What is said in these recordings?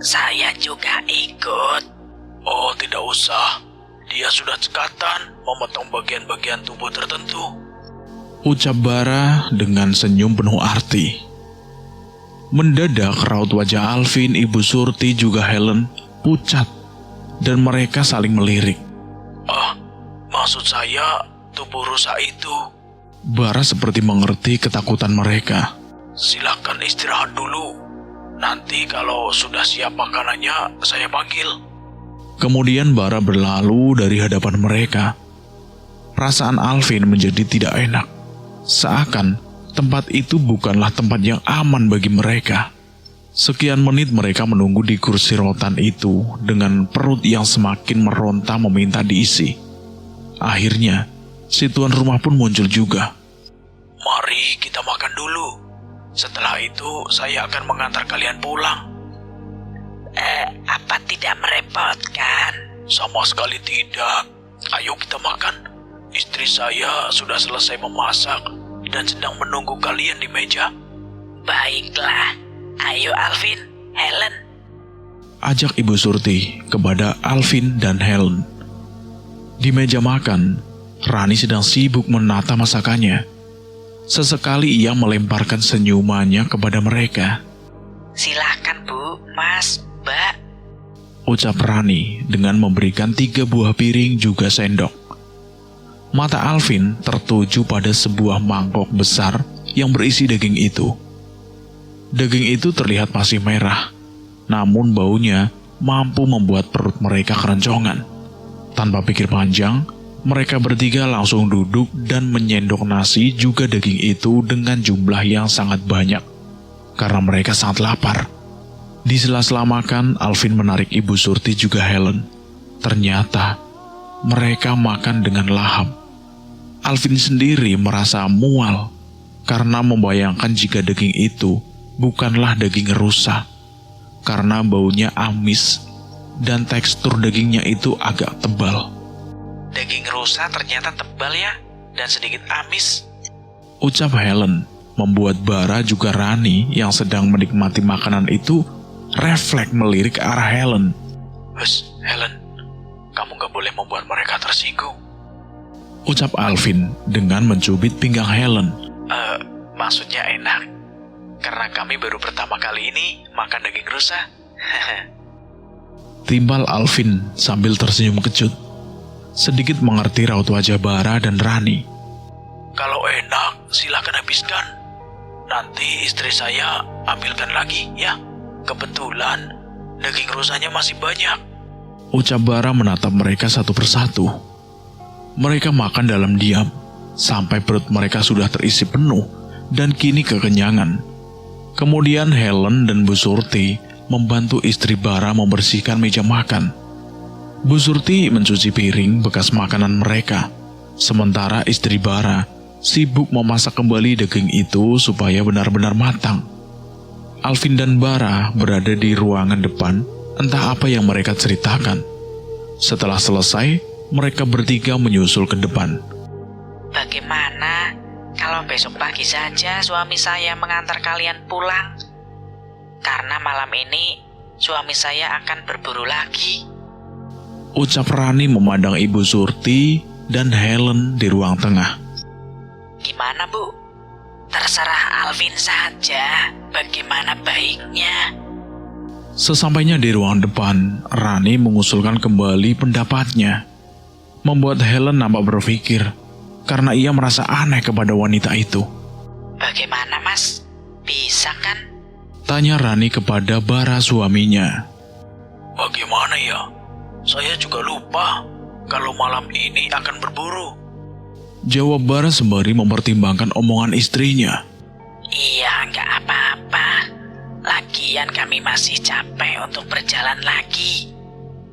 Saya juga ikut. Oh, tidak usah. Dia sudah cekatan memotong bagian-bagian tubuh tertentu, ucap Bara dengan senyum penuh arti. Mendadak raut wajah Alvin, Ibu Surti juga Helen pucat dan mereka saling melirik. Maksud saya tubuh rusa itu. Bara seperti mengerti ketakutan mereka. Silakan istirahat dulu. Nanti kalau sudah siap makanannya, saya panggil. Kemudian Bara berlalu dari hadapan mereka. Perasaan Alvin menjadi tidak enak. Seakan tempat itu bukanlah tempat yang aman bagi mereka. Sekian menit mereka menunggu di kursi rotan itu dengan perut yang semakin meronta meminta diisi. Akhirnya, si tuan rumah pun muncul juga. Mari kita makan dulu. Setelah itu saya akan mengantar kalian pulang. Apa tidak merepotkan? Sama sekali tidak. Ayo kita makan. Istri saya sudah selesai memasak dan sedang menunggu kalian di meja. Baiklah, ayo Alvin, Helen. Ajak Ibu Surti kepada Alvin dan Helen. Di meja makan, Rani sedang sibuk menata masakannya. Sesekali ia melemparkan senyumannya kepada mereka. Silakan Bu, Mas, Mbak, Ucap Rani dengan memberikan 3 buah piring juga sendok. Mata Alvin tertuju pada sebuah mangkok besar yang berisi daging itu. Daging itu terlihat masih merah, namun baunya mampu membuat perut mereka keroncongan. Tanpa pikir panjang, mereka bertiga langsung duduk dan menyendok nasi juga daging itu dengan jumlah yang sangat banyak, karena mereka sangat lapar. Di sela-sela makan, Alvin menarik Ibu Surti juga Helen. Ternyata, mereka makan dengan lahap. Alvin sendiri merasa mual, karena membayangkan jika daging itu bukanlah daging rusa, karena baunya amis, dan tekstur dagingnya itu agak tebal. Daging rusa ternyata tebal ya, dan sedikit amis. Ucap Helen, membuat Bara juga Rani yang sedang menikmati makanan itu refleks melirik ke arah Helen. Helen, kamu gak boleh membuat mereka tersinggung. Ucap Alvin dengan mencubit pinggang Helen. Maksudnya enak, karena kami baru pertama kali ini makan daging rusa. Timbal Alvin sambil tersenyum kecut. Sedikit mengerti raut wajah Bara dan Rani. Kalau enak, silakan habiskan. Nanti istri saya ambilkan lagi ya. Kebetulan daging rusanya masih banyak. Ucap Bara menatap mereka satu persatu. Mereka makan dalam diam, sampai perut mereka sudah terisi penuh dan kini kekenyangan. Kemudian Helen dan Bu Surti membantu istri Bara membersihkan meja makan. Bu Surti mencuci piring bekas makanan mereka, sementara istri Bara sibuk memasak kembali daging itu supaya benar-benar matang. Alvin dan Bara berada di ruangan depan, entah apa yang mereka ceritakan. Setelah selesai, mereka bertiga menyusul ke depan. Bagaimana kalau besok pagi saja suami saya mengantar kalian pulang? Karena malam ini suami saya akan berburu lagi. Ucap Rani memandang Ibu Surti dan Helen di ruang tengah. Gimana Bu? Terserah Alvin saja, bagaimana baiknya. Sesampainya di ruang depan, Rani mengusulkan kembali pendapatnya. Membuat Helen nampak berpikir, karena ia merasa aneh kepada wanita itu. Bagaimana Mas? Bisa kan? Tanya Rani kepada Bara suaminya. Bagaimana ya? Saya juga lupa kalau malam ini akan berburu. Jawab Bara sembari mempertimbangkan omongan istrinya. Iya, nggak apa-apa. Lagian kami masih capek untuk berjalan lagi.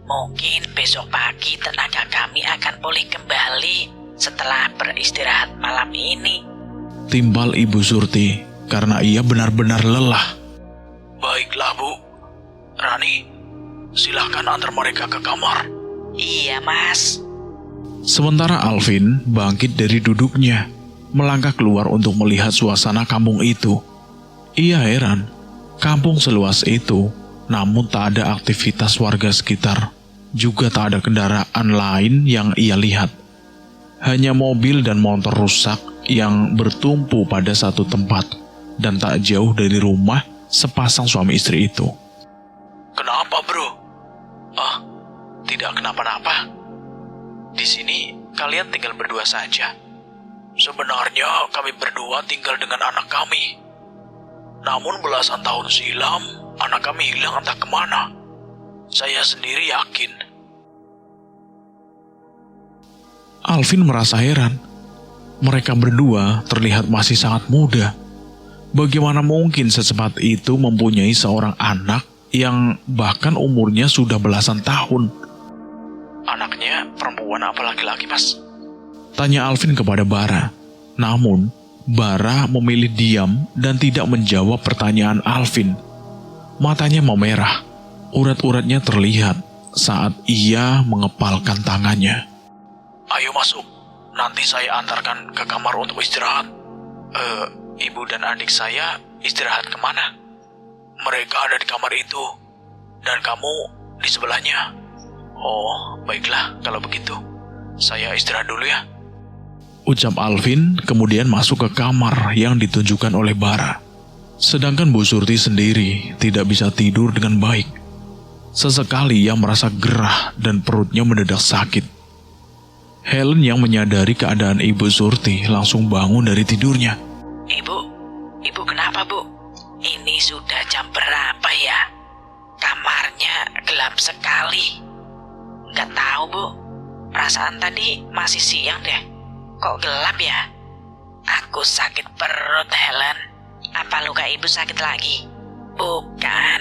Mungkin besok pagi tenaga kami akan pulih kembali setelah beristirahat malam ini. Timbal Ibu Surti, karena ia benar-benar lelah. Baiklah Bu. Rani, silahkan antar mereka ke kamar. Iya Mas. Sementara Alvin bangkit dari duduknya, melangkah keluar untuk melihat suasana kampung itu. Ia heran, kampung seluas itu namun tak ada aktivitas warga sekitar. Juga tak ada kendaraan lain yang ia lihat. Hanya mobil dan motor rusak yang bertumpu pada satu tempat dan tak jauh dari rumah sepasang suami istri itu. Kenapa, bro? Tidak kenapa-napa. Di sini kalian tinggal berdua saja. Sebenarnya kami berdua tinggal dengan anak kami. Namun belasan tahun silam, anak kami hilang entah kemana. Saya sendiri yakin. Alvin merasa heran. Mereka berdua terlihat masih sangat muda. Bagaimana mungkin secepat itu mempunyai seorang anak yang bahkan umurnya sudah belasan tahun? Anaknya perempuan apa laki-laki, Mas? Tanya Alvin kepada Bara. Namun, Bara memilih diam dan tidak menjawab pertanyaan Alvin. Matanya memerah. Urat-uratnya terlihat saat ia mengepalkan tangannya. Ayo masuk. Nanti saya antarkan ke kamar untuk istirahat. Ibu dan adik saya istirahat kemana? Mereka ada di kamar itu. Dan kamu di sebelahnya. Oh, baiklah kalau begitu. Saya istirahat dulu ya. Ucap Alvin kemudian masuk ke kamar yang ditunjukkan oleh Bara. Sedangkan Bu Surti sendiri tidak bisa tidur dengan baik. Sesekali ia merasa gerah dan perutnya mendadak sakit. Helen yang menyadari keadaan Ibu Surti langsung bangun dari tidurnya. Ibu kenapa, Bu? Ini sudah jam berapa ya? Kamarnya gelap sekali. Nggak tahu, Bu. Perasaan tadi masih siang deh. Kok gelap ya? Aku sakit perut, Helen. Apa luka ibu sakit lagi? Bukan,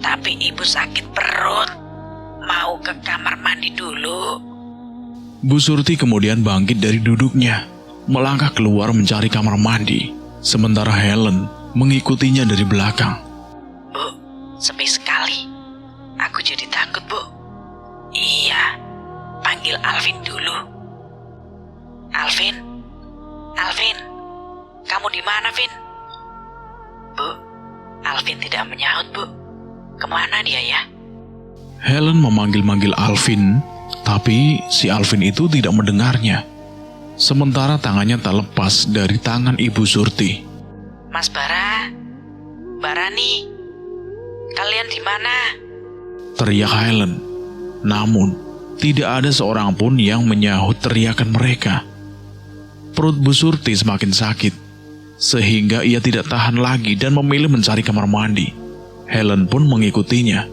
tapi ibu sakit perut. Mau ke kamar mandi dulu. Bu Surti kemudian bangkit dari duduknya, melangkah keluar mencari kamar mandi, sementara Helen mengikutinya dari belakang. Bu, sepi sekali. Aku jadi takut, Bu. Iya, panggil Alvin dulu. Alvin, kamu di mana, Vin? Bu, Alvin tidak menyaut, Bu. Kemana dia ya? Helen memanggil-manggil Alvin, tapi si Alvin itu tidak mendengarnya. Sementara tangannya tak lepas dari tangan Ibu Surti. Mas Bara nih, kalian di mana? Teriak Helen. Namun, tidak ada seorang pun yang menyahut teriakan mereka. Perut Bu Surti semakin sakit, sehingga ia tidak tahan lagi dan memilih mencari kamar mandi. Helen pun mengikutinya.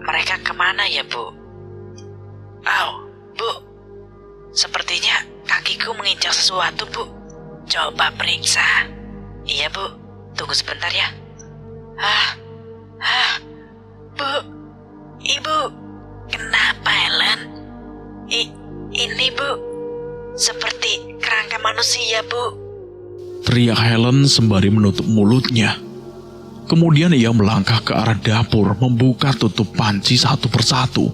Mereka kemana ya, Bu? Bu, sepertinya kakiku menginjak sesuatu, Bu. Coba periksa. Iya, Bu, tunggu sebentar ya. Bu, Ibu, kenapa, Helen? Ini, Bu, seperti kerangka manusia, Bu. Teriak Helen sembari menutup mulutnya. Kemudian ia melangkah ke arah dapur, membuka tutup panci satu persatu.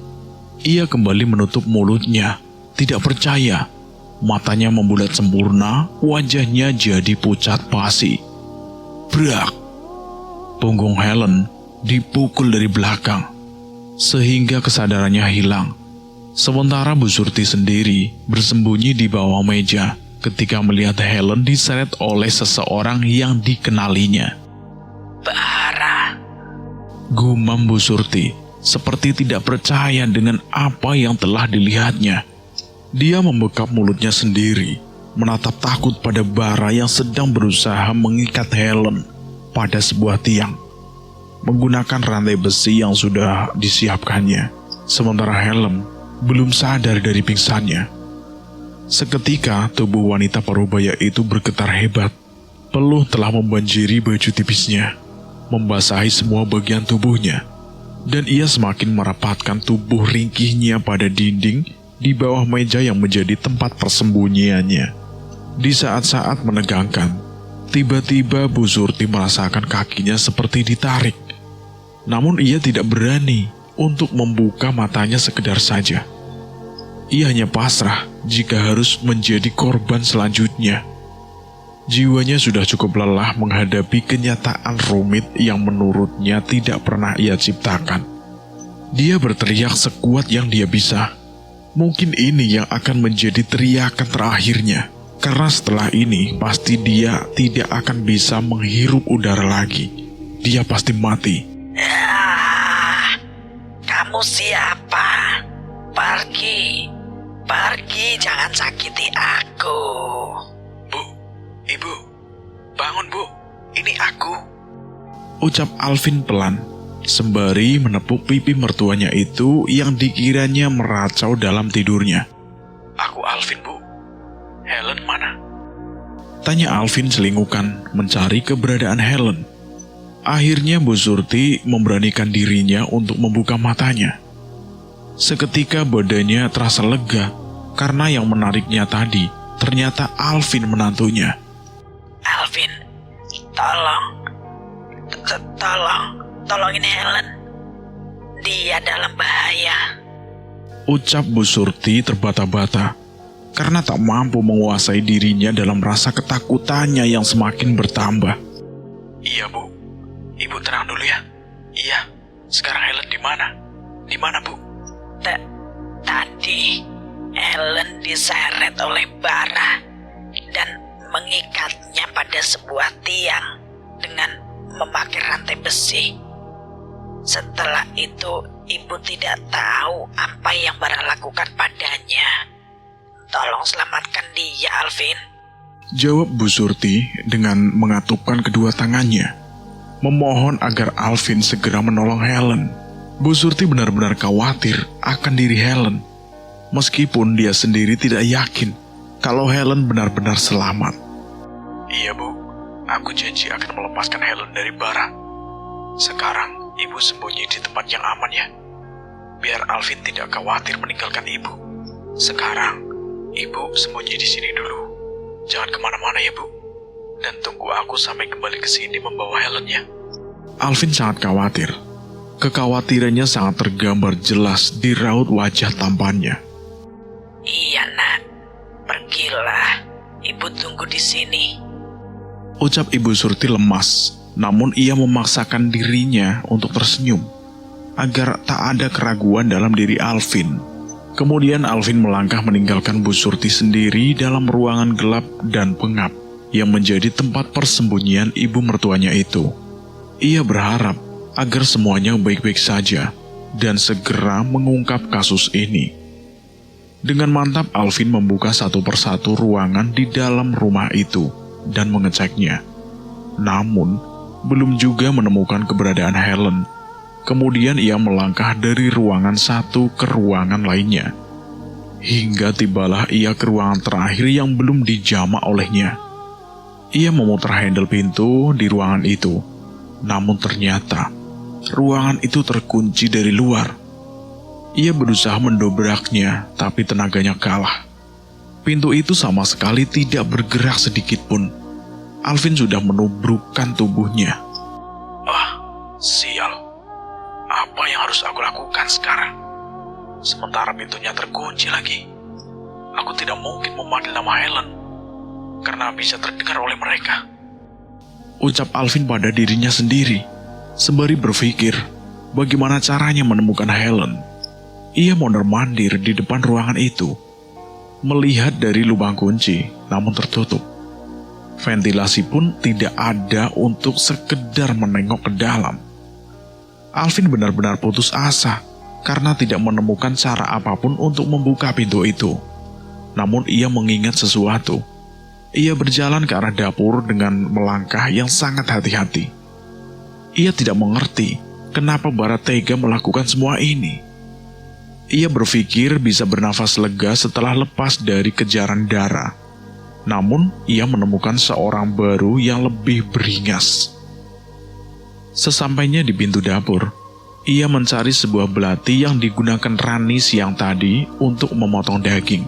Ia kembali menutup mulutnya, tidak percaya. Matanya membulat sempurna, wajahnya jadi pucat pasi. Brak! Punggung Helen dipukul dari belakang, sehingga kesadarannya hilang. Sementara Bu Surti sendiri bersembunyi di bawah meja ketika melihat Helen diseret oleh seseorang yang dikenalinya. Bara, Gumam Bu Surti, seperti tidak percaya dengan apa yang telah dilihatnya. Dia membekap mulutnya sendiri, menatap takut pada Bara yang sedang berusaha mengikat Helen pada sebuah tiang, menggunakan rantai besi yang sudah disiapkannya. Sementara Helen belum sadar dari pingsannya. Seketika tubuh wanita parubaya itu bergetar hebat. Peluh telah membanjiri baju tipisnya, membasahi semua bagian tubuhnya, dan ia semakin merapatkan tubuh ringkihnya pada dinding di bawah meja yang menjadi tempat persembunyiannya. Di saat-saat menegangkan, tiba-tiba Bu Surti merasakan kakinya seperti ditarik. Namun ia tidak berani untuk membuka matanya sekedar saja. Ia hanya pasrah jika harus menjadi korban selanjutnya. Jiwanya sudah cukup lelah menghadapi kenyataan rumit yang menurutnya tidak pernah ia ciptakan. Dia berteriak sekuat yang dia bisa. Mungkin ini yang akan menjadi teriakan terakhirnya. Karena setelah ini pasti dia tidak akan bisa menghirup udara lagi. Dia pasti mati. Kamu siapa? Pergi, jangan sakiti aku. Bu, Ibu, bangun Bu, ini aku. Ucap Alvin pelan, sembari menepuk pipi mertuanya itu yang dikiranya meracau dalam tidurnya. Aku Alvin Bu, Helen mana? Tanya Alvin selingukan mencari keberadaan Helen. Akhirnya Bu Surti memberanikan dirinya untuk membuka matanya. Seketika badannya terasa lega karena yang menariknya tadi ternyata Alvin menantunya. Alvin, tolongin Helen. Dia dalam bahaya. Ucap Bu Surti terbata-bata karena tak mampu menguasai dirinya dalam rasa ketakutannya yang semakin bertambah. Iya Bu, Ibu tenang dulu ya. Iya, sekarang Helen di mana? Di mana Bu? Tadi Helen diseret oleh bara dan mengikatnya pada sebuah tiang dengan memakai rantai besi. Setelah itu, ibu tidak tahu apa yang bara lakukan padanya. Tolong selamatkan dia, Alvin. Jawab Bu Surti dengan mengatupkan kedua tangannya, memohon agar Alvin segera menolong Helen. Bu Surti benar-benar khawatir akan diri Helen, meskipun dia sendiri tidak yakin kalau Helen benar-benar selamat. Iya Bu, aku janji akan melepaskan Helen dari bara. Sekarang Ibu sembunyi di tempat yang aman ya, biar Alvin tidak khawatir meninggalkan Ibu. Sekarang Ibu sembunyi di sini dulu, jangan kemana-mana ya Bu, dan tunggu aku sampai kembali ke sini membawa Helen ya. Alvin sangat khawatir. Kekhawatirannya sangat tergambar jelas di raut wajah tampannya. Iya nak, pergilah. Ibu tunggu di sini. Ucap Ibu Surti lemas, namun ia memaksakan dirinya untuk tersenyum, agar tak ada keraguan dalam diri Alvin. Kemudian Alvin melangkah meninggalkan Bu Surti sendiri dalam ruangan gelap dan pengap yang menjadi tempat persembunyian ibu mertuanya itu. Ia berharap agar semuanya baik-baik saja dan segera mengungkap kasus ini. Dengan mantap Alvin membuka satu persatu ruangan di dalam rumah itu dan mengeceknya. Namun, belum juga menemukan keberadaan Helen. Kemudian ia melangkah dari ruangan satu ke ruangan lainnya. Hingga tibalah ia ke ruangan terakhir yang belum dijamah olehnya. Ia memutar handle pintu di ruangan itu. Namun ternyata ruangan itu terkunci dari luar. Ia berusaha mendobraknya, tapi tenaganya kalah. Pintu itu sama sekali tidak bergerak sedikit pun. Alvin sudah menubrukkan tubuhnya. Sial. Apa yang harus aku lakukan sekarang? Sementara pintunya terkunci lagi. Aku tidak mungkin memanggil nama Helen, karena bisa terdengar oleh mereka. Ucap Alvin pada dirinya sendiri, sembari berpikir bagaimana caranya menemukan Helen. Ia mondar-mandir di depan ruangan itu, melihat dari lubang kunci, namun tertutup. Ventilasi pun tidak ada untuk sekedar menengok ke dalam. Alvin benar-benar putus asa karena tidak menemukan cara apapun untuk membuka pintu itu. Namun ia mengingat sesuatu. Ia berjalan ke arah dapur dengan melangkah yang sangat hati-hati. Ia tidak mengerti kenapa Bara tega melakukan semua ini. Ia berpikir bisa bernafas lega setelah lepas dari kejaran Dara. Namun, ia menemukan seorang baru yang lebih beringas. Sesampainya di pintu dapur, ia mencari sebuah belati yang digunakan Rani siang tadi untuk memotong daging.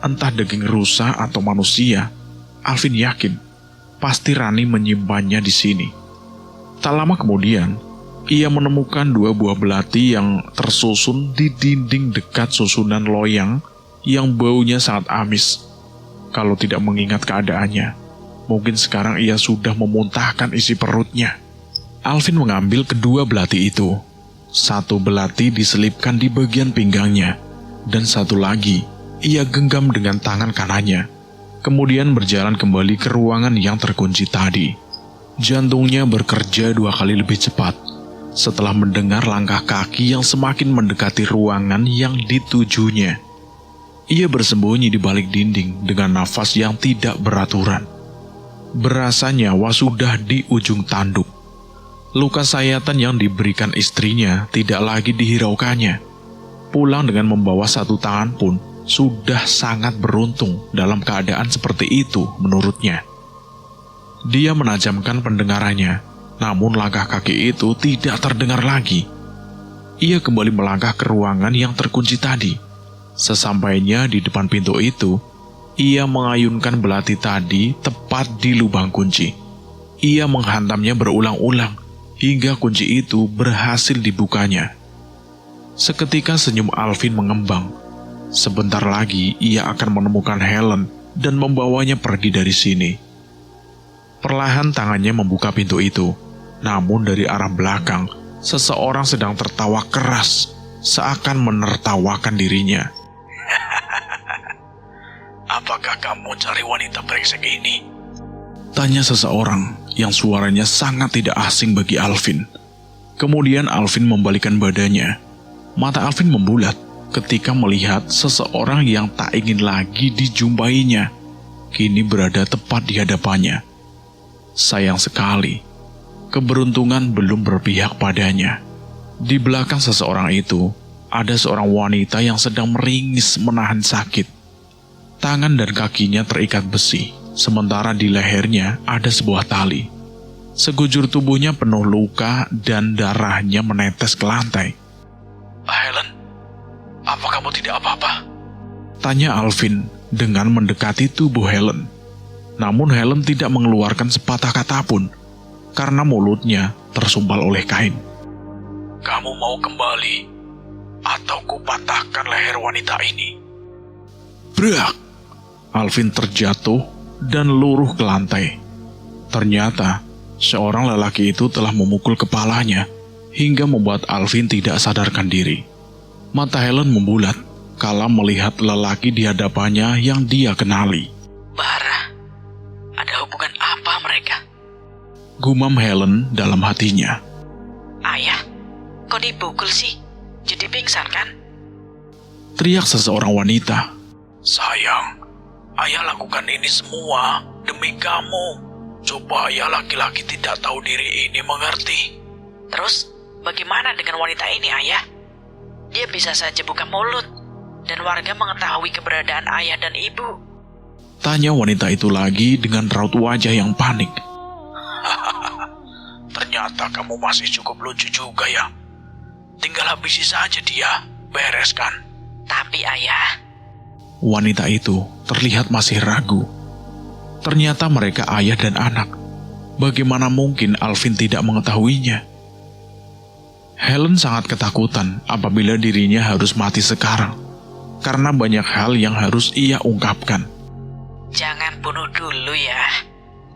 Entah daging rusa atau manusia, Alvin yakin pasti Rani menyimpannya di sini. Tak lama kemudian, ia menemukan 2 buah belati yang tersusun di dinding dekat susunan loyang yang baunya sangat amis. Kalau tidak mengingat keadaannya, Mungkin sekarang ia sudah memuntahkan isi perutnya. Alvin mengambil kedua belati itu. Satu belati diselipkan di bagian pinggangnya, dan satu lagi ia genggam dengan tangan kanannya. Kemudian berjalan kembali ke ruangan yang terkunci tadi. Jantungnya bekerja 2 kali lebih cepat setelah mendengar langkah kaki yang semakin mendekati ruangan yang ditujunya. Ia bersembunyi di balik dinding dengan nafas yang tidak beraturan. Berasa nyawa sudah di ujung tanduk. Luka sayatan yang diberikan istrinya tidak lagi dihiraukannya. Pulang dengan membawa 1 tangan pun sudah sangat beruntung dalam keadaan seperti itu menurutnya. Dia menajamkan pendengarannya, namun langkah kaki itu tidak terdengar lagi. Ia kembali melangkah ke ruangan yang terkunci tadi. Sesampainya di depan pintu itu, ia mengayunkan belati tadi tepat di lubang kunci. Ia menghantamnya berulang-ulang hingga kunci itu berhasil dibukanya. Seketika senyum Alvin mengembang. Sebentar lagi ia akan menemukan Helen dan membawanya pergi dari sini. Perlahan tangannya membuka pintu itu, namun dari arah belakang, seseorang sedang tertawa keras, seakan menertawakan dirinya. Apakah kamu cari wanita brengsek ini? Tanya seseorang yang suaranya sangat tidak asing bagi Alvin. Kemudian Alvin membalikkan badannya. Mata Alvin membulat ketika melihat seseorang yang tak ingin lagi dijumpainya, kini berada tepat di hadapannya. Sayang sekali, keberuntungan belum berpihak padanya. Di belakang seseorang itu, ada seorang wanita yang sedang meringis menahan sakit. Tangan dan kakinya terikat besi, sementara di lehernya ada sebuah tali. Sekujur tubuhnya penuh luka dan darahnya menetes ke lantai. Helen, apa kamu tidak apa-apa? Tanya Alvin dengan mendekati tubuh Helen. Namun Helen tidak mengeluarkan sepatah kata pun, karena mulutnya tersumpal oleh kain. Kamu mau kembali, atau kupatahkan leher wanita ini? Brak! Alvin terjatuh dan luruh ke lantai. Ternyata, seorang lelaki itu telah memukul kepalanya hingga membuat Alvin tidak sadarkan diri. Mata Helen membulat kala melihat lelaki di hadapannya yang dia kenali. Bara, ada hubungan apa mereka? Gumam Helen dalam hatinya. Ayah, kok dipukul sih? Jadi pingsan kan? Teriak seseorang wanita. Sayang, ayah lakukan ini semua demi kamu, supaya laki-laki tidak tahu diri ini mengerti. Terus, bagaimana dengan wanita ini, ayah? Dia bisa saja buka mulut, dan warga mengetahui keberadaan ayah dan ibu. Tanya wanita itu lagi dengan raut wajah yang panik. Ternyata kamu masih cukup lucu juga ya. Tinggal habisi saja dia, bereskan. Tapi ayah, Wanita itu terlihat masih ragu. Ternyata mereka ayah dan anak. Bagaimana mungkin Alvin tidak mengetahuinya? Helen sangat ketakutan apabila dirinya harus mati sekarang, karena banyak hal yang harus ia ungkapkan. jangan bunuh dulu ya.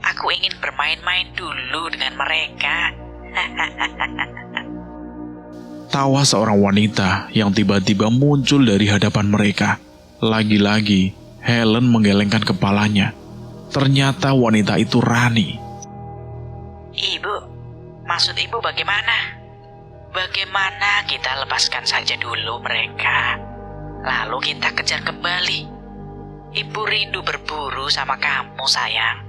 Aku ingin bermain-main dulu dengan mereka. Tawa seorang wanita yang tiba-tiba muncul dari hadapan mereka. Lagi-lagi, Helen menggelengkan kepalanya. Ternyata wanita itu Rani. Ibu, maksud ibu bagaimana? Bagaimana kita lepaskan saja dulu mereka, lalu kita kejar kembali. Ibu rindu berburu sama kamu, sayang.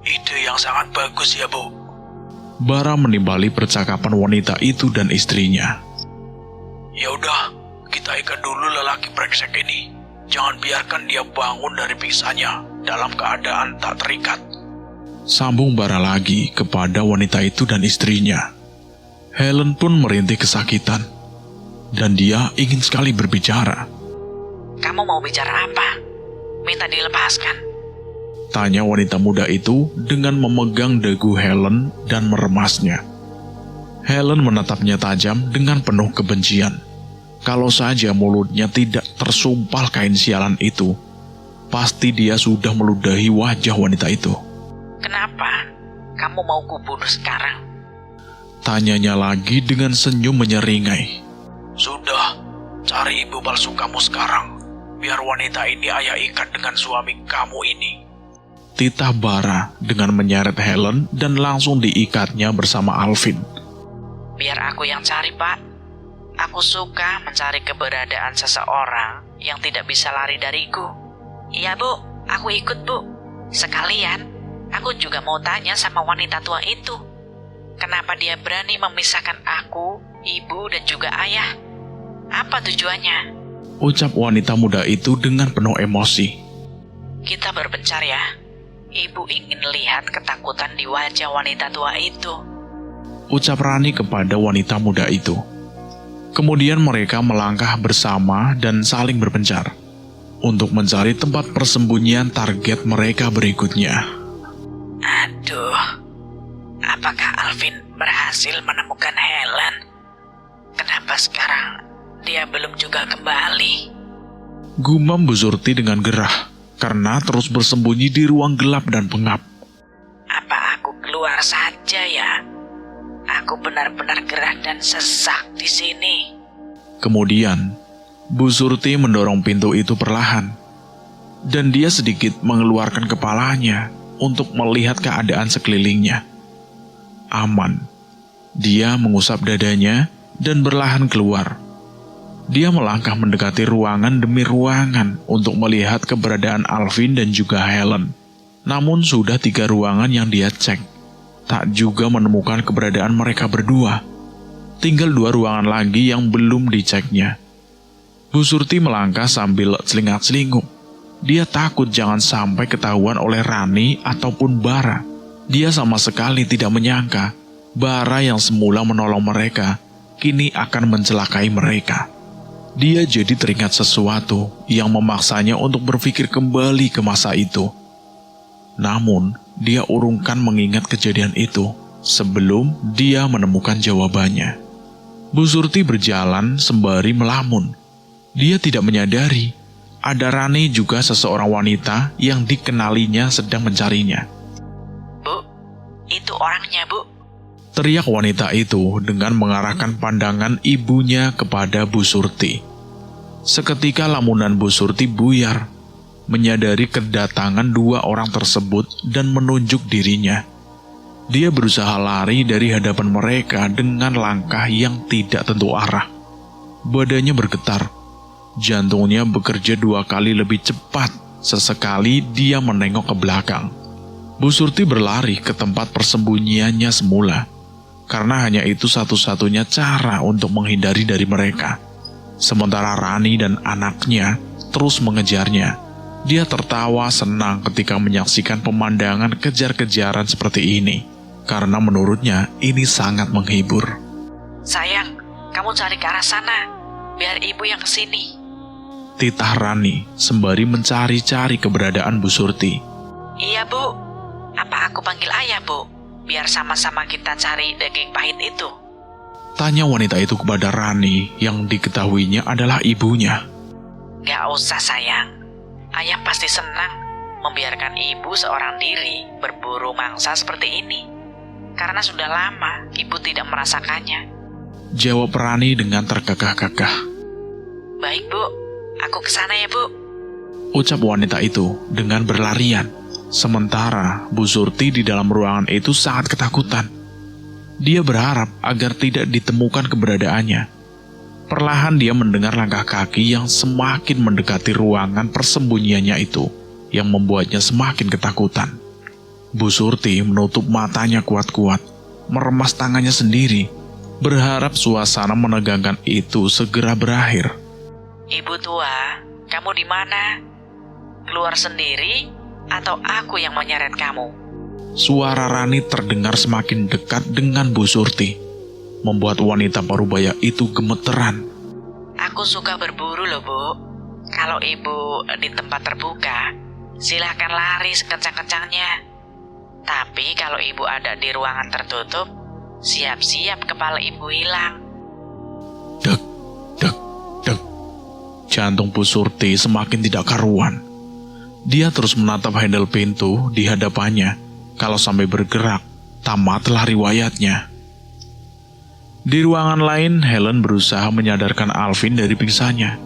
Ide yang sangat bagus ya, Bu. Bara menimbali percakapan wanita itu dan istrinya. Ya udah, kita ikat dulu lelaki brengsek ini. Jangan biarkan dia bangun dari pingsannya dalam keadaan tak terikat. Sambung Bara lagi kepada wanita itu dan istrinya. Helen pun merintih kesakitan, dan dia ingin sekali berbicara. Kamu mau bicara apa? Minta dilepaskan. Tanya wanita muda itu dengan memegang dagu Helen dan meremasnya. Helen menatapnya tajam dengan penuh kebencian. Kalau saja mulutnya tidak tersumpal kain sialan itu, pasti dia sudah meludahi wajah wanita itu. Kenapa? Kamu mau kubunuh sekarang? Tanyanya lagi dengan senyum menyeringai. Sudah, cari ibu palsu kamu sekarang. Biar wanita ini ayah ikat dengan suami kamu ini. Titah Bara dengan menyeret Helen dan langsung diikatnya bersama Alvin. Biar aku yang cari, Pak. Aku suka mencari keberadaan seseorang yang tidak bisa lari dariku. Iya, Bu. Aku ikut, Bu. Sekalian, aku juga mau tanya sama wanita tua itu. Kenapa dia berani memisahkan aku, ibu, dan juga ayah? Apa tujuannya? Ucap wanita muda itu dengan penuh emosi. Kita berpencar ya. Ibu ingin lihat ketakutan di wajah wanita tua itu. Ucap Rani kepada wanita muda itu. Kemudian mereka melangkah bersama dan saling berpencar untuk mencari tempat persembunyian target mereka berikutnya. Aduh, apakah Alvin berhasil menemukan Helen? Kenapa sekarang dia belum juga kembali? Gumam Bu Surti dengan gerah karena terus bersembunyi di ruang gelap dan pengap. Apa aku keluar saja ya? Aku benar-benar gerah dan sesak di sini. Kemudian, Bu Surti mendorong pintu itu perlahan, dan dia sedikit mengeluarkan kepalanya untuk melihat keadaan sekelilingnya. Aman. Dia mengusap dadanya dan berlahan keluar. Dia melangkah mendekati ruangan demi ruangan untuk melihat keberadaan Alvin dan juga Helen. Namun sudah 3 ruangan yang dia cek, tak juga menemukan keberadaan mereka berdua. Tinggal 2 ruangan lagi yang belum diceknya. Bu Surti melangkah sambil selingat-selingkuh. Dia takut jangan sampai ketahuan oleh Rani ataupun Bara. Dia sama sekali tidak menyangka Bara yang semula menolong mereka kini akan mencelakai mereka. Dia jadi teringat sesuatu yang memaksanya untuk berpikir kembali ke masa itu. Namun, dia urungkan mengingat kejadian itu sebelum dia menemukan jawabannya. Bu Surti berjalan sembari melamun. Dia tidak menyadari ada Rani juga seseorang wanita yang dikenalinya sedang mencarinya. Bu, itu orangnya, Bu. Teriak wanita itu dengan mengarahkan pandangan ibunya kepada Bu Surti. Seketika lamunan Bu Surti buyar, menyadari kedatangan 2 orang tersebut dan menunjuk dirinya. Dia berusaha lari dari hadapan mereka dengan langkah yang tidak tentu arah. Badannya bergetar, jantungnya bekerja 2 kali lebih cepat sesekali dia menengok ke belakang. Bu Surti berlari ke tempat persembunyiannya semula, karena hanya itu satu-satunya cara untuk menghindari dari mereka. Sementara Rani dan anaknya terus mengejarnya. Dia tertawa senang ketika menyaksikan pemandangan kejar-kejaran seperti ini, karena menurutnya ini sangat menghibur. Sayang, kamu cari ke arah sana, biar ibu yang kesini. Titah Rani sembari mencari-cari keberadaan Bu Surti. Iya, Bu. Apa aku panggil ayah, Bu? Biar sama-sama kita cari daging pahit itu. Tanya wanita itu kepada Rani yang diketahuinya adalah ibunya. Gak usah, sayang. Ayah pasti senang membiarkan ibu seorang diri berburu mangsa seperti ini. Karena sudah lama ibu tidak merasakannya. Jawab Rani dengan terkekeh-kekeh. Baik, Bu. Aku kesana ya, Bu. Ucap wanita itu dengan berlarian. Sementara Bu Surti di dalam ruangan itu sangat ketakutan. Dia berharap agar tidak ditemukan keberadaannya. Perlahan dia mendengar langkah kaki yang semakin mendekati ruangan persembunyiannya itu, yang membuatnya semakin ketakutan. Bu Surti menutup matanya kuat-kuat, meremas tangannya sendiri, berharap suasana menegangkan itu segera berakhir. Ibu tua, kamu di mana? Keluar sendiri atau aku yang menyeret kamu? Suara Rani terdengar semakin dekat dengan Bu Surti, membuat wanita parubaya itu gemeteran. Aku suka berburu loh, Bu. Kalau ibu di tempat terbuka, silahkan lari sekencang-kencangnya. Tapi kalau ibu ada di ruangan tertutup, siap-siap kepala ibu hilang. Dek, dek, dek. Jantung Bu Surti semakin tidak karuan. Dia terus menatap handle pintu di hadapannya. Kalau sampai bergerak, tamatlah riwayatnya. Di ruangan lain, Helen berusaha menyadarkan Alvin dari pingsannya.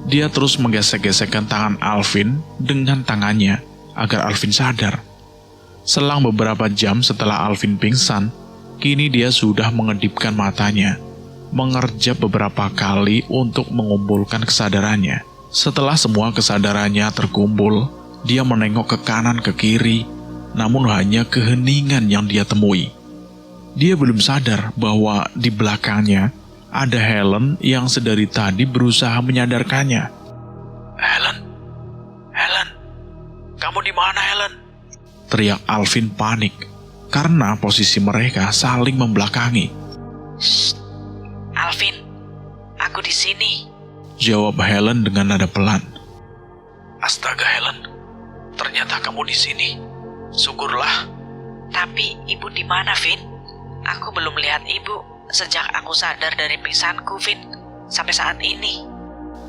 Dia terus menggesek-gesekkan tangan Alvin dengan tangannya agar Alvin sadar. Selang beberapa jam setelah Alvin pingsan, kini dia sudah mengedipkan matanya, mengerjap beberapa kali untuk mengumpulkan kesadarannya. Setelah semua kesadarannya terkumpul, dia menengok ke kanan ke kiri, namun hanya keheningan yang dia temui. Dia belum sadar bahwa di belakangnya ada Helen yang sedari tadi berusaha menyadarkannya. Helen? Helen? Kamu di mana, Helen? Teriak Alvin panik, karena posisi mereka saling membelakangi. Shh, Alvin, aku di sini. Jawab Helen dengan nada pelan. Astaga, Helen. Ternyata kamu di sini. Syukurlah. Tapi ibu di mana, Vin? Aku belum lihat ibu sejak aku sadar dari pingsanku, Vin, sampai saat ini.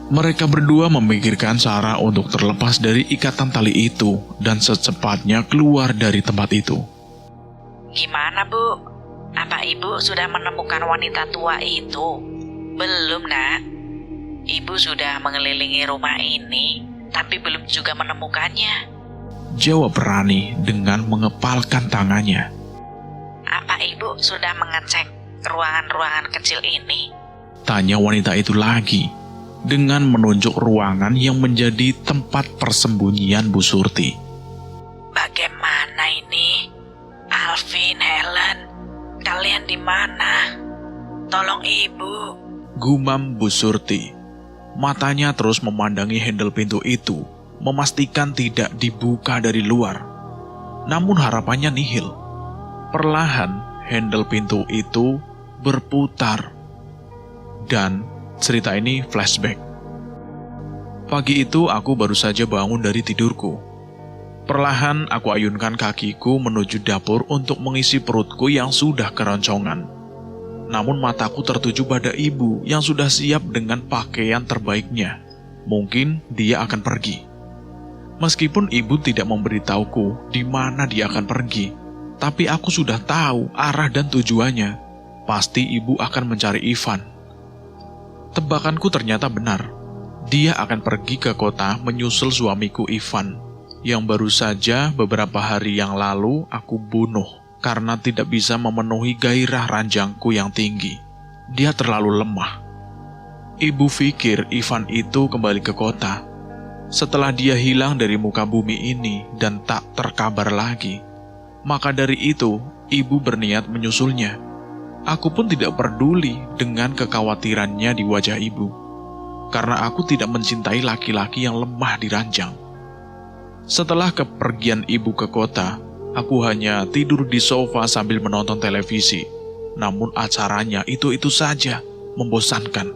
Mereka berdua memikirkan cara untuk terlepas dari ikatan tali itu dan secepatnya keluar dari tempat itu. Gimana, Bu? Apa ibu sudah menemukan wanita tua itu? Belum, Nak. Ibu sudah mengelilingi rumah ini, tapi belum juga menemukannya. Jawab Rani dengan mengepalkan tangannya. Apa ibu sudah mengecek ruangan-ruangan kecil ini? Tanya wanita itu lagi, dengan menunjuk ruangan yang menjadi tempat persembunyian Bu Surti. Bagaimana ini? Alvin, Helen, kalian di mana? Tolong ibu. Gumam Bu Surti. Matanya terus memandangi handle pintu itu, memastikan tidak dibuka dari luar. Namun harapannya nihil. Perlahan, handle pintu itu berputar. Dan cerita ini flashback. Pagi itu aku baru saja bangun dari tidurku. Perlahan aku ayunkan kakiku menuju dapur untuk mengisi perutku yang sudah keroncongan. Namun mataku tertuju pada ibu yang sudah siap dengan pakaian terbaiknya. Mungkin dia akan pergi. Meskipun ibu tidak memberitahuku di mana dia akan pergi, tapi aku sudah tahu arah dan tujuannya. Pasti ibu akan mencari Ivan. Tebakanku ternyata benar. Dia akan pergi ke kota menyusul suamiku Ivan, yang baru saja beberapa hari yang lalu aku bunuh karena tidak bisa memenuhi gairah ranjangku yang tinggi. Dia terlalu lemah. Ibu pikir Ivan itu kembali ke kota. Setelah dia hilang dari muka bumi ini dan tak terkabar lagi, maka dari itu ibu berniat menyusulnya. Aku pun tidak peduli dengan kekhawatirannya di wajah ibu, karena aku tidak mencintai laki-laki yang lemah di ranjang. Setelah kepergian ibu ke kota, aku hanya tidur di sofa sambil menonton televisi. Namun acaranya itu-itu saja, membosankan.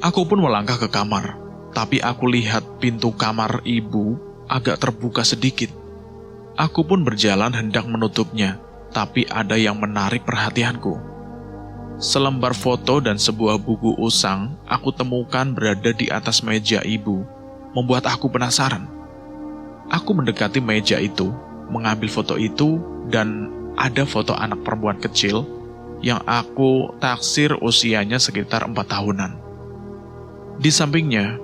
Aku pun melangkah ke kamar, tapi aku lihat pintu kamar ibu agak terbuka sedikit. Aku pun berjalan hendak menutupnya, tapi ada yang menarik perhatianku. Selembar foto dan sebuah buku usang aku temukan berada di atas meja ibu, membuat aku penasaran. Aku mendekati meja itu, mengambil foto itu, dan ada foto anak perempuan kecil yang aku taksir usianya sekitar 4 tahunan. Di sampingnya,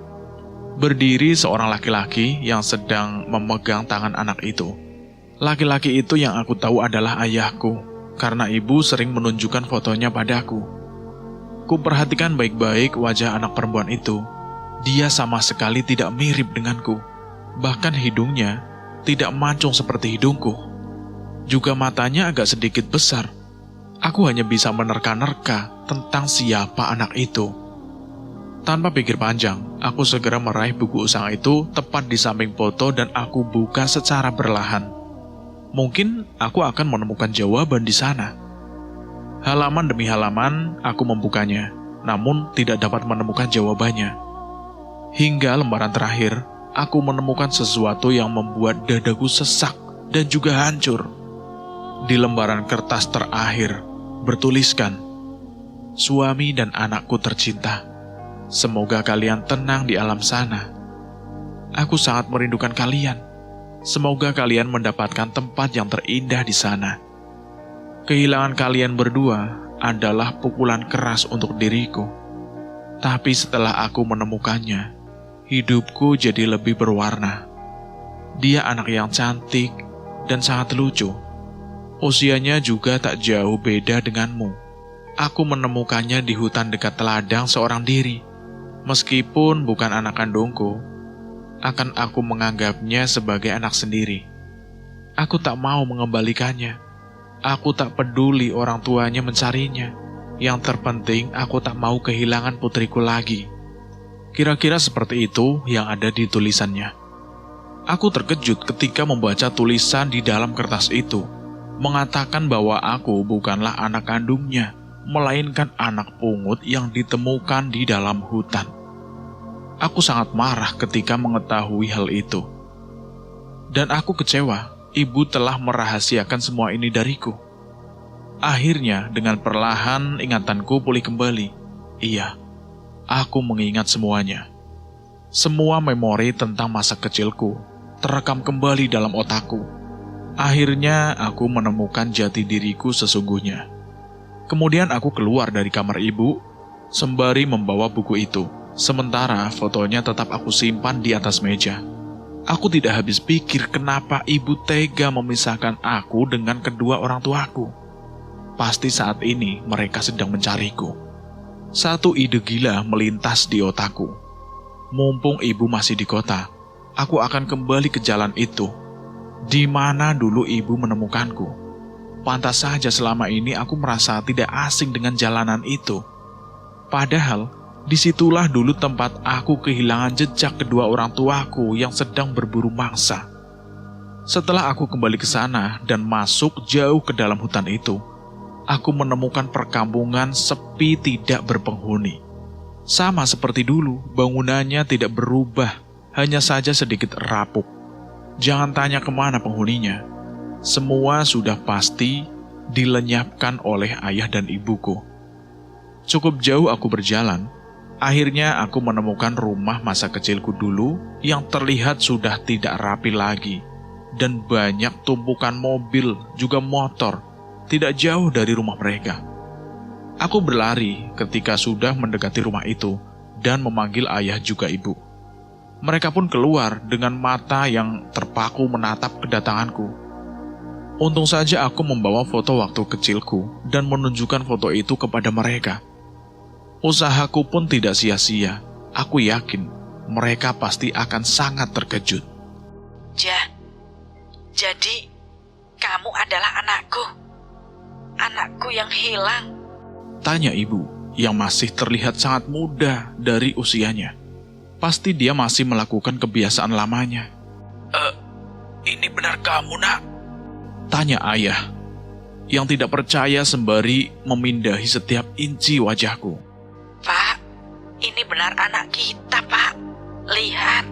berdiri seorang laki-laki yang sedang memegang tangan anak itu. Laki-laki itu yang aku tahu adalah ayahku, karena ibu sering menunjukkan fotonya padaku. Kuperhatikan baik-baik wajah anak perempuan itu. Dia sama sekali tidak mirip denganku. Bahkan hidungnya tidak mancung seperti hidungku. Juga matanya agak sedikit besar. Aku hanya bisa menerka-nerka tentang siapa anak itu. Tanpa pikir panjang, aku segera meraih buku usang itu tepat di samping foto dan aku buka secara perlahan. Mungkin aku akan menemukan jawaban di sana. Halaman demi halaman aku membukanya, namun tidak dapat menemukan jawabannya. Hingga lembaran terakhir, aku menemukan sesuatu yang membuat dadaku sesak dan juga hancur. Di lembaran kertas terakhir, bertuliskan, "Suami dan anakku tercinta, semoga kalian tenang di alam sana. Aku sangat merindukan kalian. Semoga kalian mendapatkan tempat yang terindah di sana. Kehilangan kalian berdua adalah pukulan keras untuk diriku. Tapi setelah aku menemukannya, hidupku jadi lebih berwarna. Dia anak yang cantik dan sangat lucu. Usianya juga tak jauh beda denganmu. Aku menemukannya di hutan dekat ladang seorang diri. Meskipun bukan anak kandungku, akan aku menganggapnya sebagai anak sendiri. Aku tak mau mengembalikannya. Aku tak peduli orang tuanya mencarinya. Yang terpenting aku tak mau kehilangan putriku lagi. Kira-kira seperti itu yang ada di tulisannya. Aku terkejut ketika membaca tulisan di dalam kertas itu, mengatakan bahwa aku bukanlah anak kandungnya, melainkan anak pungut yang ditemukan di dalam hutan. Aku sangat marah ketika mengetahui hal itu. Dan aku kecewa, ibu telah merahasiakan semua ini dariku. Akhirnya, dengan perlahan ingatanku pulih kembali. Iya, aku mengingat semuanya. Semua memori tentang masa kecilku terekam kembali dalam otakku. Akhirnya, aku menemukan jati diriku sesungguhnya. Kemudian aku keluar dari kamar ibu, sembari membawa buku itu. Sementara fotonya tetap aku simpan di atas meja. Aku tidak habis pikir kenapa ibu tega memisahkan aku dengan kedua orang tuaku. Pasti saat ini mereka sedang mencariku. Satu ide gila melintas di otakku. Mumpung ibu masih di kota, aku akan kembali ke jalan itu, di mana dulu ibu menemukanku. Pantas saja selama ini aku merasa tidak asing dengan jalanan itu. Padahal, disitulah dulu tempat aku kehilangan jejak kedua orang tuaku yang sedang berburu mangsa. Setelah aku kembali ke sana dan masuk jauh ke dalam hutan itu, aku menemukan perkampungan sepi tidak berpenghuni. Sama seperti dulu, bangunannya tidak berubah, hanya saja sedikit rapuh. Jangan tanya kemana penghuninya. Semua sudah pasti dilenyapkan oleh ayah dan ibuku. Cukup jauh aku berjalan. Akhirnya aku menemukan rumah masa kecilku dulu yang terlihat sudah tidak rapi lagi. Dan banyak tumpukan mobil, juga motor, tidak jauh dari rumah mereka. Aku berlari ketika sudah mendekati rumah itu dan memanggil ayah juga ibu. Mereka pun keluar dengan mata yang terpaku menatap kedatanganku. Untung saja aku membawa foto waktu kecilku dan menunjukkan foto itu kepada mereka. Usahaku pun tidak sia-sia. Aku yakin mereka pasti akan sangat terkejut. Jadi, kamu adalah anakku? Anakku yang hilang? Tanya ibu, yang masih terlihat sangat muda dari usianya. Pasti dia masih melakukan kebiasaan lamanya. Ini benar kamu, nak? Tanya ayah, yang tidak percaya sembari memindahi setiap inci wajahku. Pak, ini benar anak kita, Pak. Lihat,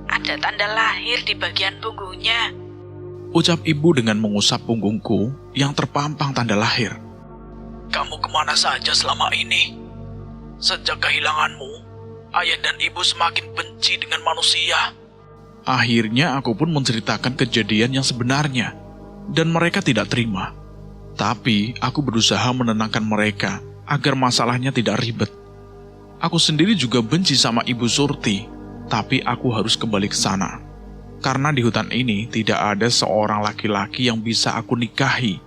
ada tanda lahir di bagian punggungnya. Ucap ibu dengan mengusap punggungku yang terpampang tanda lahir. Kamu kemana saja selama ini? Sejak kehilanganmu, ayah dan ibu semakin benci dengan manusia. Akhirnya aku pun menceritakan kejadian yang sebenarnya, dan mereka tidak terima. Tapi aku berusaha menenangkan mereka agar masalahnya tidak ribet. Aku sendiri juga benci sama Ibu Surti, tapi aku harus kembali ke sana. Karena di hutan ini tidak ada seorang laki-laki yang bisa aku nikahi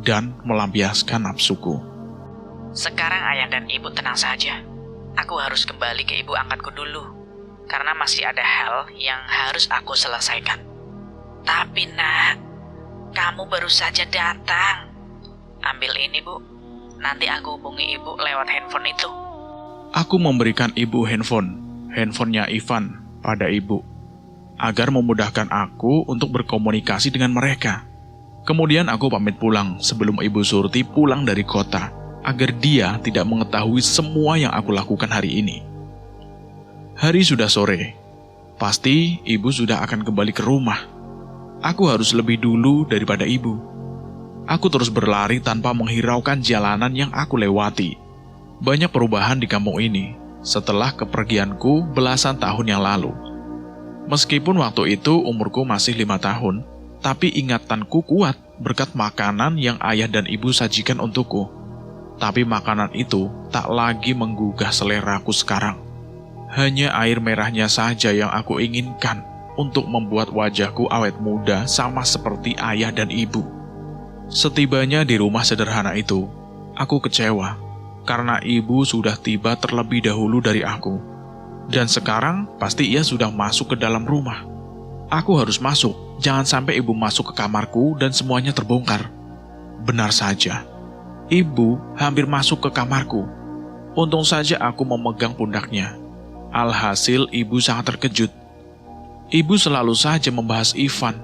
dan melampiaskan nafsuku. Sekarang ayah dan ibu tenang saja. Aku harus kembali ke ibu angkatku dulu, karena masih ada hal yang harus aku selesaikan. Tapi nak, kamu baru saja datang. Ambil ini, Bu. Nanti aku hubungi ibu lewat handphone itu. Aku memberikan ibu handphonenya Ivan pada ibu, agar memudahkan aku untuk berkomunikasi dengan mereka. Kemudian aku pamit pulang sebelum Ibu Surti pulang dari kota, agar dia tidak mengetahui semua yang aku lakukan hari ini. Hari sudah sore, pasti ibu sudah akan kembali ke rumah. Aku harus lebih dulu daripada ibu. Aku terus berlari tanpa menghiraukan jalanan yang aku lewati. Banyak perubahan di kampung ini setelah kepergianku belasan tahun yang lalu. Meskipun waktu itu umurku masih 5 tahun, tapi ingatanku kuat berkat makanan yang ayah dan ibu sajikan untukku. Tapi makanan itu tak lagi menggugah seleraku sekarang. Hanya air merahnya saja yang aku inginkan untuk membuat wajahku awet muda sama seperti ayah dan ibu. Setibanya di rumah sederhana itu, aku kecewa karena ibu sudah tiba terlebih dahulu dari aku. Dan sekarang pasti ia sudah masuk ke dalam rumah. Aku harus masuk, jangan sampai ibu masuk ke kamarku dan semuanya terbongkar. Benar saja, ibu hampir masuk ke kamarku. Untung saja aku memegang pundaknya. Alhasil ibu sangat terkejut. Ibu selalu saja membahas Ivan.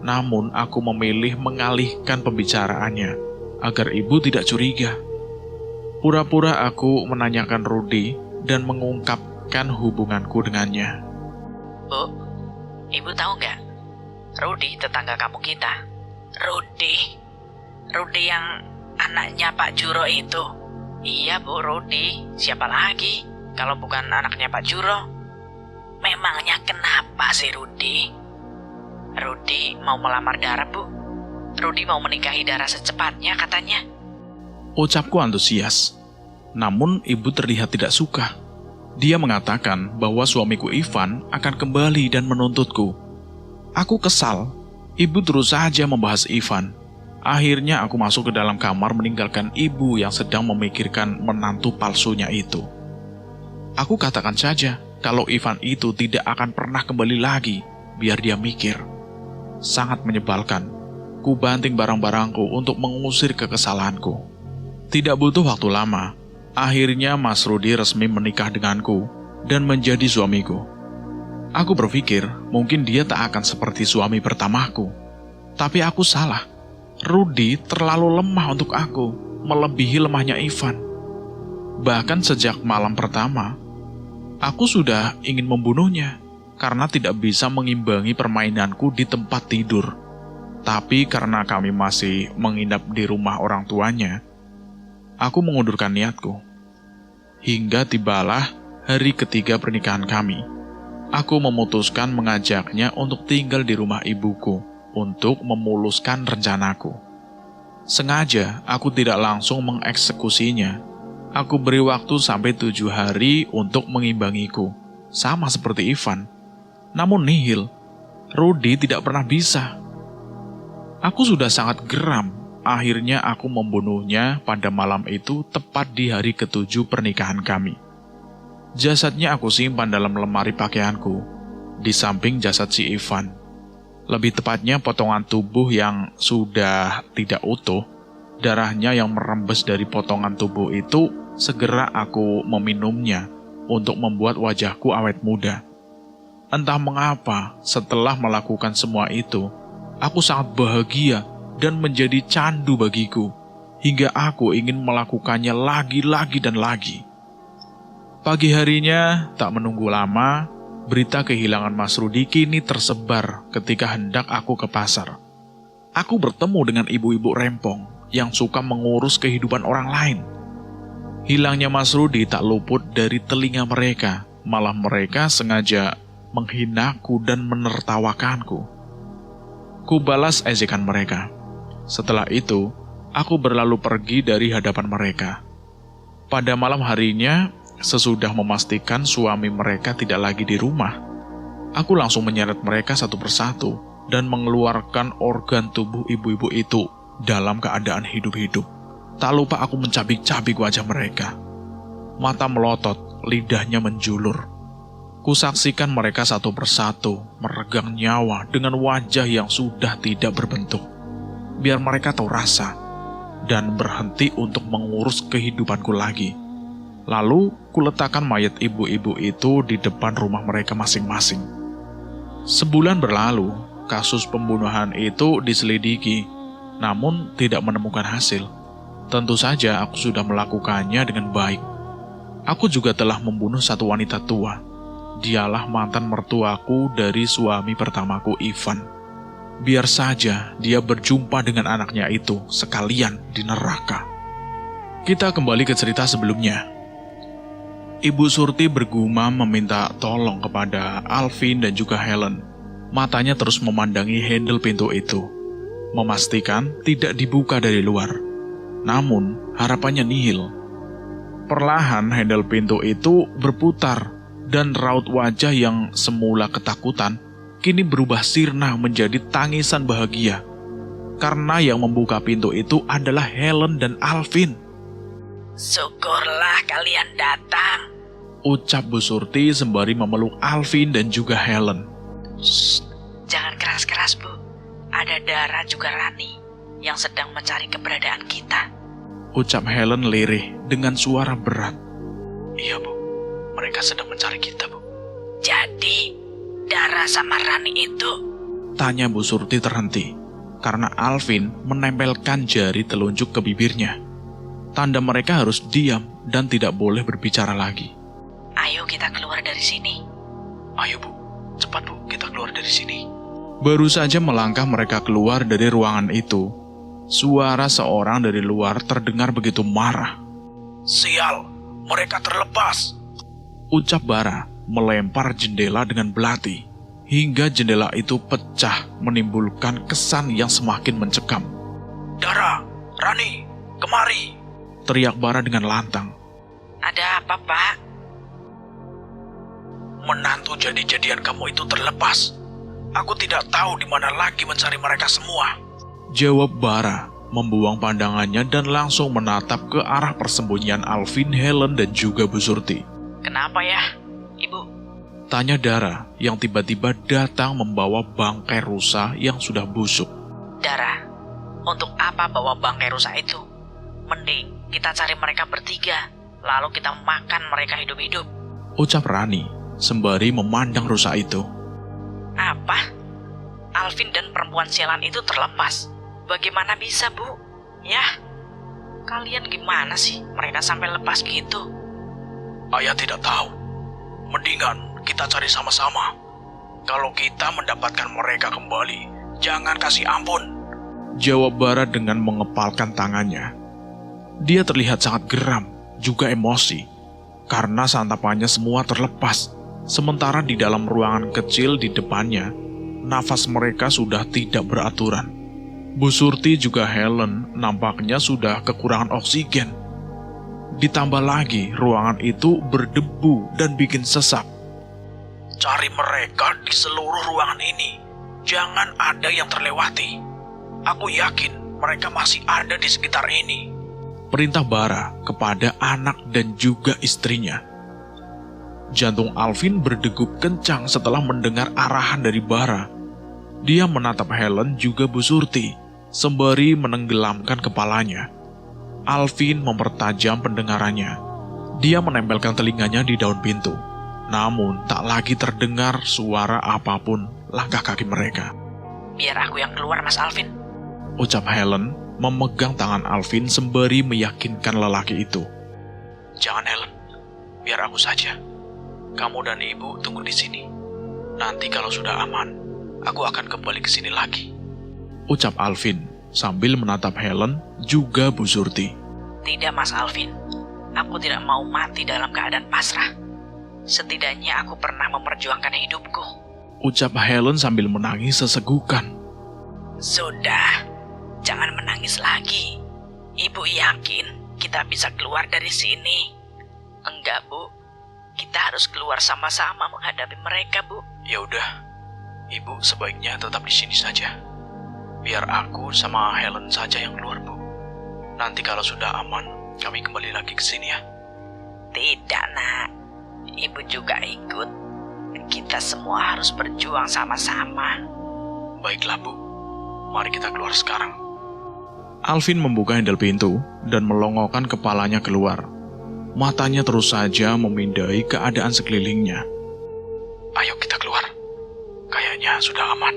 Namun aku memilih mengalihkan pembicaraannya agar ibu tidak curiga. Pura-pura aku menanyakan Rudy dan mengungkapkan hubunganku dengannya. Bu, ibu tahu nggak? Rudy tetangga kamu kita. Rudy yang anaknya Pak Juro itu. Iya Bu, Rudy. Siapa lagi kalau bukan anaknya Pak Juro? Memangnya kenapa sih Rudy? Rudy mau melamar Dara, Bu. Rudy mau menikahi Dara secepatnya katanya. Ucapku antusias. Namun ibu terlihat tidak suka. Dia mengatakan bahwa suamiku Ivan akan kembali dan menuntutku. Aku kesal. Ibu terus saja membahas Ivan. Akhirnya aku masuk ke dalam kamar meninggalkan ibu yang sedang memikirkan menantu palsunya itu. Aku katakan saja kalau Ivan itu tidak akan pernah kembali lagi, biar dia mikir. Sangat menyebalkan. Ku banting barang-barangku untuk mengusir kekesalanku. Tidak butuh waktu lama. Akhirnya Mas Rudy resmi menikah denganku dan menjadi suamiku. Aku berpikir mungkin dia tak akan seperti suami pertamaku. Tapi aku salah. Rudy terlalu lemah untuk aku, melebihi lemahnya Ivan. Bahkan sejak malam pertama, aku sudah ingin membunuhnya karena tidak bisa mengimbangi permainanku di tempat tidur. Tapi karena kami masih menginap di rumah orang tuanya, aku mengundurkan niatku. Hingga tibalah hari ketiga pernikahan kami. Aku memutuskan mengajaknya untuk tinggal di rumah ibuku untuk memuluskan rencanaku. Sengaja aku tidak langsung mengeksekusinya. Aku beri waktu sampai 7 hari untuk mengimbangiku, sama seperti Ivan. Namun nihil, Rudy tidak pernah bisa. Aku sudah sangat geram. Akhirnya aku membunuhnya pada malam itu tepat di hari ke-7 pernikahan kami. Jasadnya aku simpan dalam lemari pakaianku, di samping jasad si Ivan. Lebih tepatnya potongan tubuh yang sudah tidak utuh, darahnya yang merembes dari potongan tubuh itu, segera aku meminumnya untuk membuat wajahku awet muda. Entah mengapa, setelah melakukan semua itu, aku sangat bahagia dan menjadi candu bagiku, hingga aku ingin melakukannya lagi dan lagi. Pagi harinya, tak menunggu lama, berita kehilangan Mas Rudy kini tersebar ketika hendak aku ke pasar. Aku bertemu dengan ibu-ibu rempong yang suka mengurus kehidupan orang lain. Hilangnya Mas Rudy tak luput dari telinga mereka, malah mereka sengaja menghinaku dan menertawakanku. Ku balas ejekan mereka. Setelah itu, aku berlalu pergi dari hadapan mereka. Pada malam harinya, sesudah memastikan suami mereka tidak lagi di rumah, aku langsung menyeret mereka satu persatu dan mengeluarkan organ tubuh ibu-ibu itu dalam keadaan hidup-hidup. Tak lupa aku mencabik-cabik wajah mereka. Mata melotot, lidahnya menjulur. Kusaksikan mereka satu persatu meregang nyawa dengan wajah yang sudah tidak berbentuk. Biar mereka tahu rasa dan berhenti untuk mengurus kehidupanku lagi. Lalu kuletakkan mayat ibu-ibu itu di depan rumah mereka masing-masing. Sebulan berlalu, kasus pembunuhan itu diselidiki, namun tidak menemukan hasil. Tentu saja aku sudah melakukannya dengan baik. Aku juga telah membunuh satu wanita tua. Dialah mantan mertuaku dari suami pertamaku Ivan. Biar saja dia berjumpa dengan anaknya itu sekalian di neraka. Kita kembali ke cerita sebelumnya. Ibu Surti bergumam meminta tolong kepada Alvin dan juga Helen. Matanya terus memandangi handle pintu itu, memastikan tidak dibuka dari luar. Namun, harapannya nihil. Perlahan handle pintu itu berputar, dan raut wajah yang semula ketakutan kini berubah sirna menjadi tangisan bahagia. Karena yang membuka pintu itu adalah Helen dan Alvin. Syukurlah kalian datang. Ucap Bu Surti sembari memeluk Alvin dan juga Helen. Shh, jangan keras-keras, Bu. Ada Dara juga Rani yang sedang mencari keberadaan kita. Ucap Helen lirih dengan suara berat. Iya, Bu. Mereka sedang mencari kita, Bu. Jadi, Dara sama Rani itu? Tanya Bu Surti terhenti, karena Alvin menempelkan jari telunjuk ke bibirnya. Tanda mereka harus diam dan tidak boleh berbicara lagi. Ayo kita keluar dari sini. Ayo Bu, cepat Bu, kita keluar dari sini. Baru saja melangkah mereka keluar dari ruangan itu, suara seorang dari luar terdengar begitu marah. Sial, mereka terlepas. Ucap Bara melempar jendela dengan belati, hingga jendela itu pecah menimbulkan kesan yang semakin mencekam. Dara, Rani, kemari. Teriak Bara dengan lantang. Ada apa, Pak? Menantu jadi-jadian kamu itu terlepas. Aku tidak tahu di mana lagi mencari mereka semua. Jawab Bara, membuang pandangannya dan langsung menatap ke arah persembunyian Alvin, Helen, dan juga Bu Surti. Kenapa ya, Ibu? Tanya Dara yang tiba-tiba datang membawa bangkai rusa yang sudah busuk. Dara, untuk apa bawa bangkai rusa itu? Mending kita cari mereka bertiga, lalu kita makan mereka hidup-hidup. Ucap Rani sembari memandang rusa itu. Apa? Alvin dan perempuan sialan itu terlepas. Bagaimana bisa, Bu? Yah, kalian gimana sih mereka sampai lepas gitu? Ayah tidak tahu. Mendingan kita cari sama-sama. Kalau kita mendapatkan mereka kembali, jangan kasih ampun. Jawab Bara dengan mengepalkan tangannya. Dia terlihat sangat geram, juga emosi, karena santapannya semua terlepas. Sementara di dalam ruangan kecil di depannya, nafas mereka sudah tidak beraturan. Bu Surti juga Helen nampaknya sudah kekurangan oksigen. Ditambah lagi, ruangan itu berdebu dan bikin sesak. Cari mereka di seluruh ruangan ini. Jangan ada yang terlewati. Aku yakin mereka masih ada di sekitar ini. Perintah Bara kepada anak dan juga istrinya. Jantung Alvin berdegup kencang setelah mendengar arahan dari Bara. Dia menatap Helen juga Bu Surti, sembari menenggelamkan kepalanya. Alvin mempertajam pendengarannya. Dia menempelkan telinganya di daun pintu. Namun tak lagi terdengar suara apapun langkah kaki mereka. Biar aku yang keluar, Mas Alvin. Ucap Helen memegang tangan Alvin sembari meyakinkan lelaki itu. Jangan Helen, biar aku saja. Kamu dan ibu tunggu di sini. Nanti kalau sudah aman, aku akan kembali ke sini lagi. Ucap Alvin sambil menatap Helen juga Bu Surti. Tidak, Mas Alvin. Aku tidak mau mati dalam keadaan pasrah. Setidaknya aku pernah memperjuangkan hidupku. Ucap Helen sambil menangis sesegukan. Sudah, jangan menangis lagi. Ibu yakin kita bisa keluar dari sini? Enggak, Bu. Kita harus keluar sama-sama menghadapi mereka, Bu. Ya udah, ibu sebaiknya tetap di sini saja. Biar aku sama Helen saja yang keluar, Bu. Nanti kalau sudah aman, kami kembali lagi ke sini ya. Tidak, Nak. Ibu juga ikut. Kita semua harus berjuang sama-sama. Baiklah, Bu. Mari kita keluar sekarang. Alvin membuka handle pintu dan melongokkan kepalanya keluar. Matanya terus saja memindai keadaan sekelilingnya. Ayo kita keluar. Kayaknya sudah aman.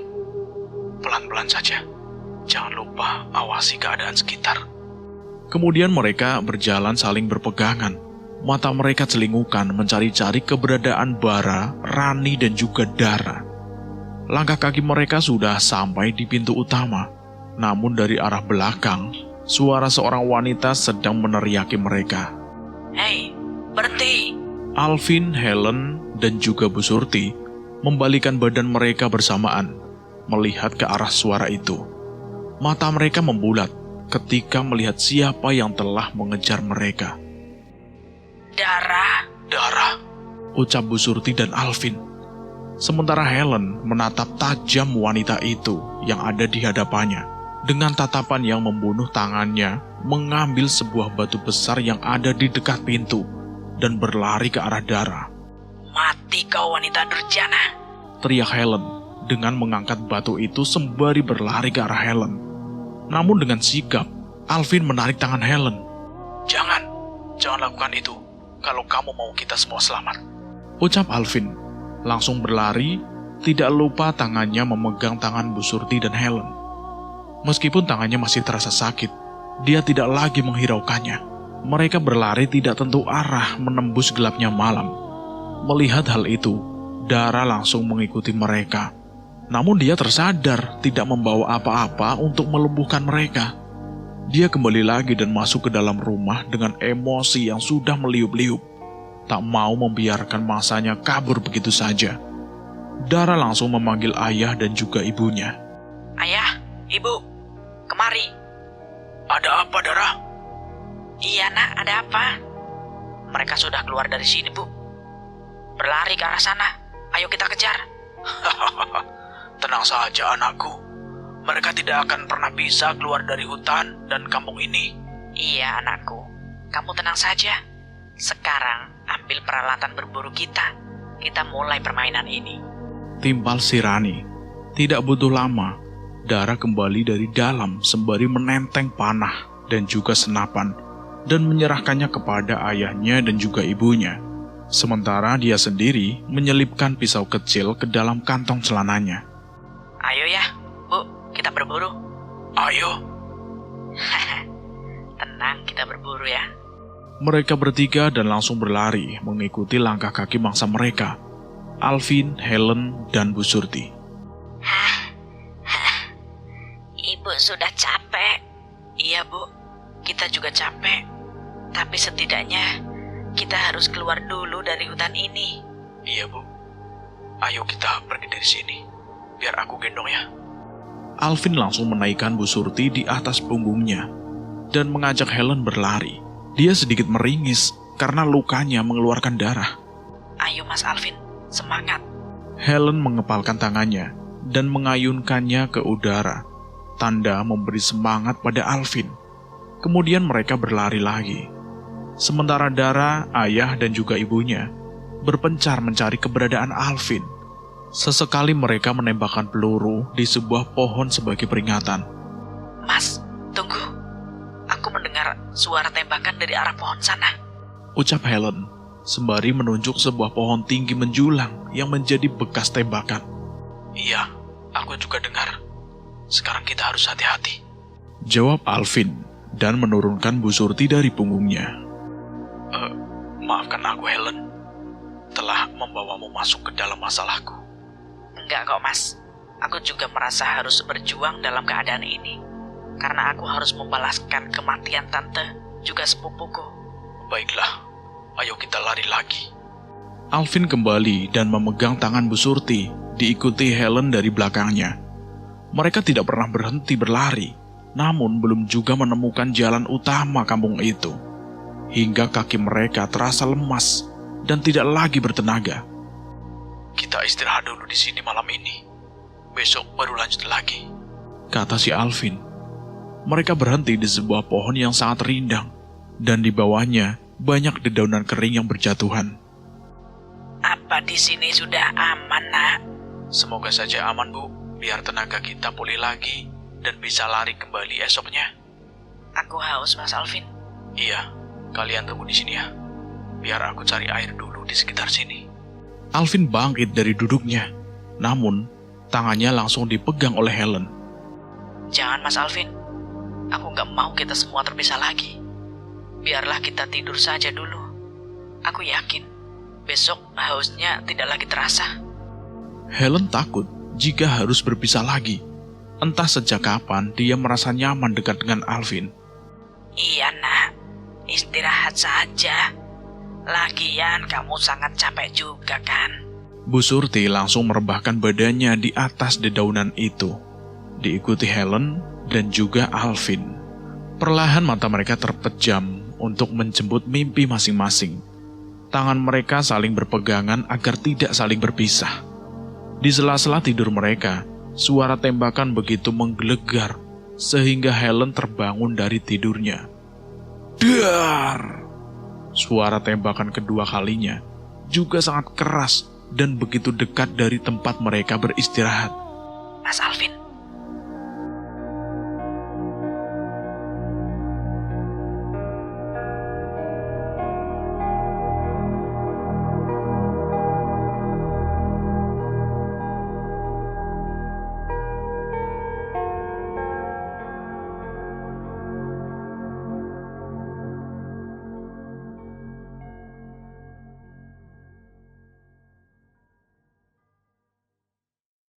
Pelan-pelan saja. Jangan lupa awasi keadaan sekitar. Kemudian mereka berjalan saling berpegangan. Mata mereka celingukan mencari-cari keberadaan Bara, Rani, dan juga Dara. Langkah kaki mereka sudah sampai di pintu utama. Namun dari arah belakang, suara seorang wanita sedang meneriaki mereka. Hei, berhenti! Alvin, Helen, dan juga Bu Surti membalikan badan mereka bersamaan, melihat ke arah suara itu. Mata mereka membulat ketika melihat siapa yang telah mengejar mereka. Darah. Darah. Ucap Bu Surti dan Alvin. Sementara Helen menatap tajam wanita itu yang ada di hadapannya. Dengan tatapan yang membunuh, tangannya mengambil sebuah batu besar yang ada di dekat pintu dan berlari ke arah Dara. Mati kau wanita durjana. Teriak Helen dengan mengangkat batu itu sembari berlari ke arah Helen. Namun dengan sigap, Alvin menarik tangan Helen. Jangan lakukan itu kalau kamu mau kita semua selamat. Ucap Alvin, langsung berlari, tidak lupa tangannya memegang tangan Bu Surti dan Helen. Meskipun tangannya masih terasa sakit, dia tidak lagi menghiraukannya. Mereka berlari tidak tentu arah menembus gelapnya malam. Melihat hal itu, Dara langsung mengikuti mereka. Namun dia tersadar tidak membawa apa-apa untuk melumpuhkan mereka. Dia kembali lagi dan masuk ke dalam rumah dengan emosi yang sudah meliup-liup. Tak mau membiarkan masanya kabur begitu saja. Dara langsung memanggil ayah dan juga ibunya. Ayah, ibu, kemari. Ada apa, Dara? Iya nak, ada apa? Mereka sudah keluar dari sini, Bu. Berlari ke arah sana. Ayo kita kejar. Tenang saja anakku. Mereka tidak akan pernah bisa keluar dari hutan dan kampung ini. Iya anakku, kamu tenang saja. Sekarang ambil peralatan berburu kita. Kita mulai permainan ini. Timpal si Rani. Tidak butuh lama, Dara kembali dari dalam sembari menenteng panah dan juga senapan dan menyerahkannya kepada ayahnya dan juga ibunya. Sementara dia sendiri menyelipkan pisau kecil ke dalam kantong celananya. Ayo ya, Bu, kita berburu. Ayo. Tenang, kita berburu ya. Mereka bertiga dan langsung berlari mengikuti langkah kaki mangsa mereka, Alvin, Helen, dan Bu Surti. Ibu sudah capek. Iya Bu, kita juga capek. Tapi setidaknya kita harus keluar dulu dari hutan ini. Iya, Bu. Ayo kita pergi dari sini. Biar aku gendong ya. Alvin langsung menaikkan Bu Surti di atas punggungnya dan mengajak Helen berlari. Dia sedikit meringis karena lukanya mengeluarkan darah. Ayo Mas Alvin, semangat. Helen mengepalkan tangannya dan mengayunkannya ke udara, tanda memberi semangat pada Alvin. Kemudian mereka berlari lagi. Sementara Dara, ayah dan juga ibunya berpencar mencari keberadaan Alvin. Sesekali mereka menembakkan peluru di sebuah pohon sebagai peringatan. Mas, tunggu. Aku mendengar suara tembakan dari arah pohon sana. Ucap Helen, sembari menunjuk sebuah pohon tinggi menjulang yang menjadi bekas tembakan. Iya, aku juga dengar. Sekarang kita harus hati-hati. Jawab Alvin dan menurunkan Bu Surti dari punggungnya. Maafkan aku, Helen. Telah membawamu masuk ke dalam masalahku. Enggak kok Mas. Aku juga merasa harus berjuang dalam keadaan ini. Karena aku harus membalaskan kematian tante, juga sepupuku. Baiklah, ayo kita lari lagi. Alvin kembali dan memegang tangan Bu Surti, diikuti Helen dari belakangnya. Mereka tidak pernah berhenti berlari, namun belum juga menemukan jalan utama kampung itu. Hingga kaki mereka terasa lemas dan tidak lagi bertenaga. Kita istirahat dulu di sini malam ini. Besok baru lanjut lagi, kata si Alvin. Mereka berhenti di sebuah pohon yang sangat rindang, dan di bawahnya banyak dedaunan kering yang berjatuhan. Apa di sini sudah aman, Nak? Semoga saja aman, Bu. Biar tenaga kita pulih lagi dan bisa lari kembali esoknya. Aku haus, Mas Alvin. Iya, kalian tunggu di sini ya. Biar aku cari air dulu di sekitar sini. Alvin bangkit dari duduknya, namun tangannya langsung dipegang oleh Helen. Jangan, Mas Alvin. Aku gak mau kita semua terpisah lagi. Biarlah kita tidur saja dulu. Aku yakin besok hausnya tidak lagi terasa. Helen takut jika harus berpisah lagi. Entah sejak kapan dia merasa nyaman dekat dengan Alvin. Iya, Nak. Istirahat saja. Lagian kamu sangat capek juga kan? Bu Surti langsung merebahkan badannya di atas dedaunan itu, diikuti Helen dan juga Alvin. Perlahan mata mereka terpejam untuk menjemput mimpi masing-masing. Tangan mereka saling berpegangan agar tidak saling berpisah. Di sela-sela tidur mereka, suara tembakan begitu menggelegar sehingga Helen terbangun dari tidurnya. Dar! Suara tembakan kedua kalinya juga sangat keras dan begitu dekat dari tempat mereka beristirahat. Mas Alvin,